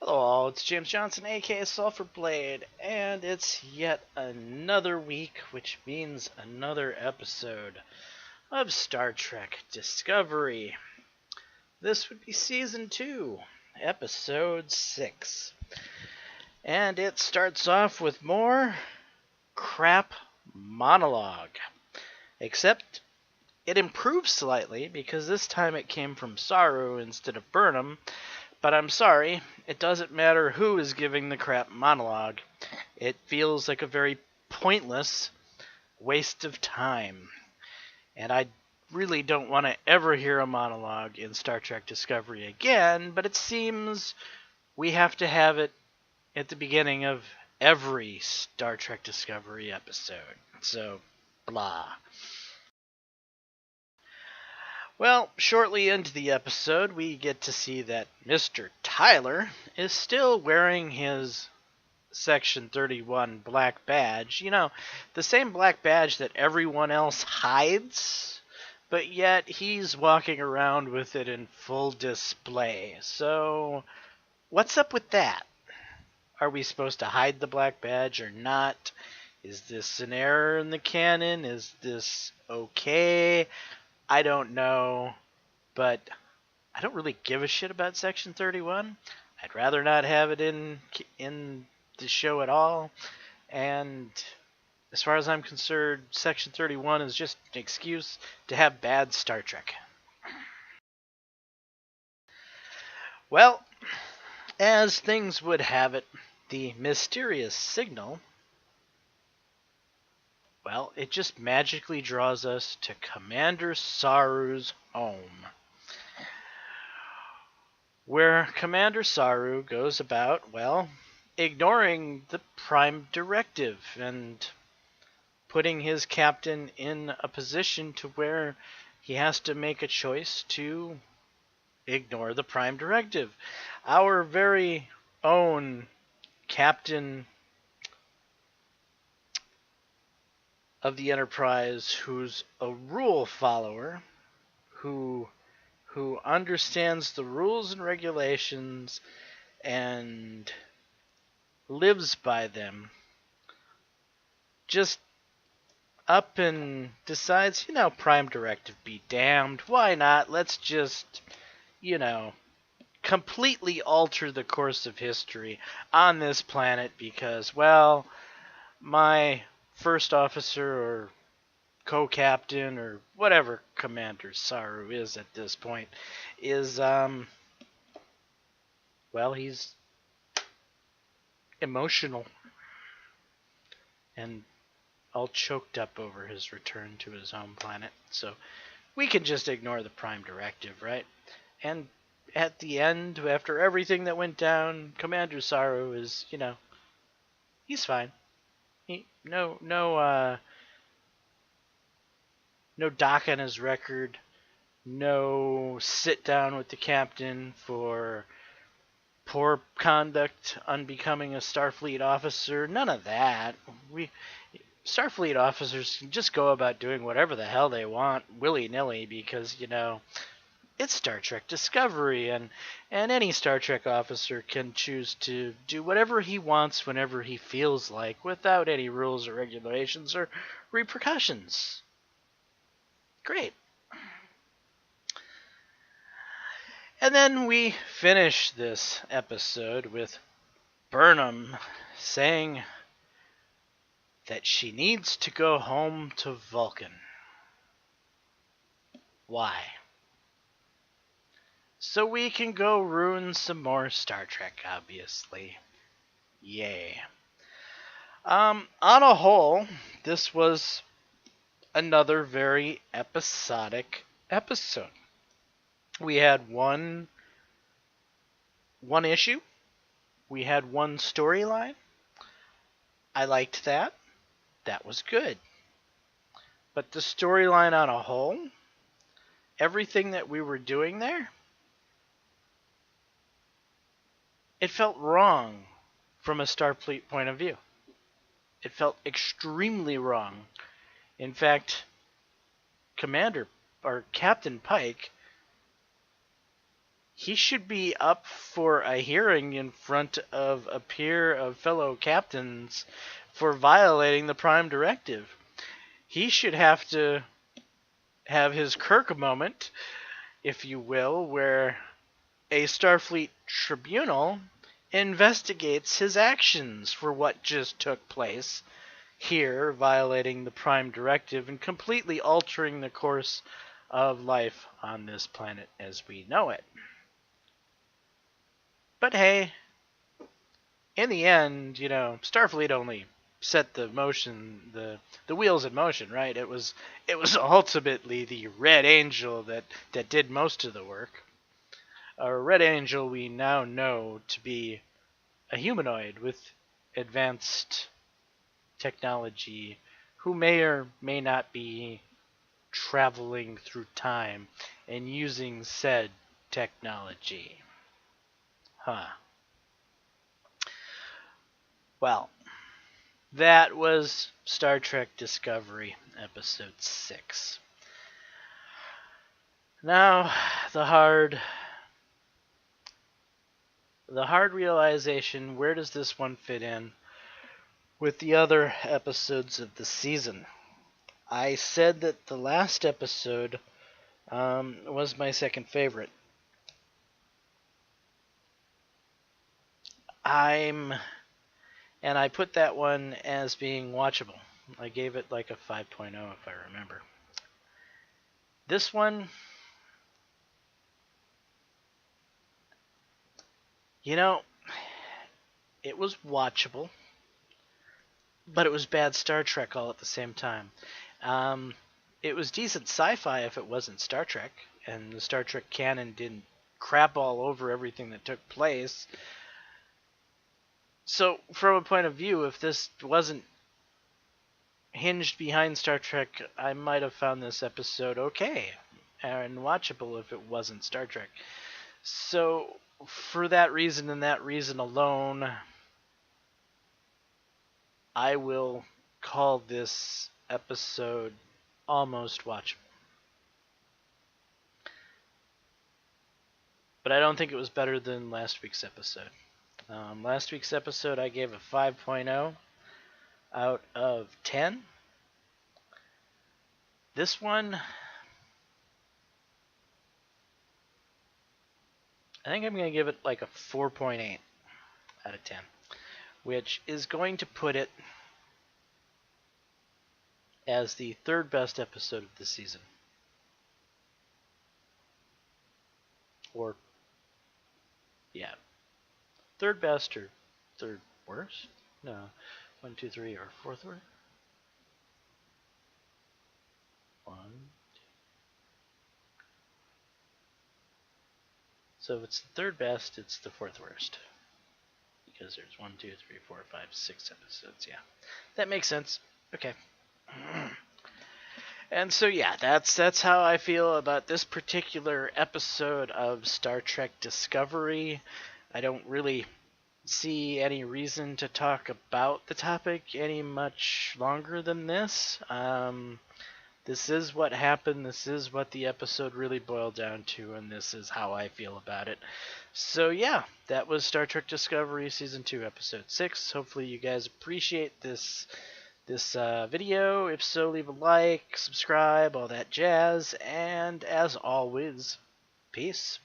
Hello, it's James Johnson, aka Sulfurblade, and it's yet another week, which means another episode of Star Trek Discovery. This would be Season 2, Episode 6. And it starts off with more crap monologue. Except it improves slightly because this time it came from Saru instead of Burnham. But I'm sorry, it doesn't matter who is giving the crap monologue. It feels like a very pointless waste of time. And I really don't want to ever hear a monologue in Star Trek Discovery again, but it seems we have to have it at the beginning of every Star Trek Discovery episode. So, blah. Well, shortly into the episode, we get to see that Mr. Tyler is still wearing his Section 31 black badge. You know, the same black badge that everyone else hides, but yet he's walking around with it in full display. So, what's up with that? Are we supposed to hide the black badge or not? Is this an error in the canon? Is this okay? I don't know, but I don't really give a shit about Section 31. I'd rather not have it in the show at all. And as far as I'm concerned, Section 31 is just an excuse to have bad Star Trek. Well, as things would have it, the mysterious signal, well, it just magically draws us to Commander Saru's home, where Commander Saru goes about, well, ignoring the Prime Directive and putting his captain in a position to where he has to make a choice to ignore the Prime Directive. Our very own captain of the Enterprise, who's a rule follower, who understands the rules and regulations and lives by them, just up and decides, Prime Directive be damned, why not? Let's just, completely alter the course of history on this planet because, well, my first officer or co-captain or whatever Commander Saru is at this point is, well, he's emotional and all choked up over his return to his home planet. So we can just ignore the Prime Directive, right? And at the end, after everything that went down, Commander Saru is, he's fine. No dock on his record, no sit down with the captain for poor conduct, unbecoming a Starfleet officer, none of that. Starfleet officers can just go about doing whatever the hell they want, willy-nilly, because, it's Star Trek Discovery, and any Star Trek officer can choose to do whatever he wants whenever he feels like, without any rules or regulations or repercussions. Great. And then we finish this episode with Burnham saying that she needs to go home to Vulcan. Why? So we can go ruin some more Star Trek, obviously. Yay. On a whole, this was another very episodic episode. We had one issue. We had one storyline. I liked that. That was good. But the storyline on a whole, everything that we were doing there, it felt wrong from a Starfleet point of view. It felt extremely wrong. In fact, Captain Pike, he should be up for a hearing in front of a peer of fellow captains for violating the Prime Directive. He should have to have his Kirk moment, if you will, where a Starfleet tribunal investigates his actions for what just took place here, violating the Prime Directive and completely altering the course of life on this planet as we know it. But hey, in the end, Starfleet only set the wheels in motion, right? It was ultimately the Red Angel that did most of the work. A Red Angel we now know to be a humanoid with advanced technology who may or may not be traveling through time and using said technology. Well, that was Star Trek Discovery, Episode 6. Now, the hard realization, where does this one fit in with the other episodes of the season? I said that the last episode was my second favorite. And I put that one as being watchable. I gave it like a 5.0 if I remember. This one, it was watchable, but it was bad Star Trek all at the same time. It was decent sci-fi if it wasn't Star Trek, and the Star Trek canon didn't crap all over everything that took place. So, from a point of view, if this wasn't hinged behind Star Trek, I might have found this episode okay and watchable if it wasn't Star Trek. So, for that reason and that reason alone, I will call this episode almost watchable. But I don't think it was better than last week's episode. Last week's episode I gave a 5.0 out of 10. This one, I think I'm going to give it like a 4.8 out of 10, which is going to put it as the third best episode of the season. Or, yeah, third best or third worst? No, 1, 2, 3, or fourth worst? 1, 2. So if it's the third best, it's the fourth worst. Because there's 1, 2, 3, 4, 5, 6 episodes, yeah. That makes sense. Okay. And so yeah, that's how I feel about this particular episode of Star Trek Discovery. I don't really see any reason to talk about the topic any much longer than this. This is what happened, this is what the episode really boiled down to, and this is how I feel about it. So yeah, that was Star Trek Discovery Season 2, Episode 6. Hopefully you guys appreciate this video. If so, leave a like, subscribe, all that jazz, and as always, peace.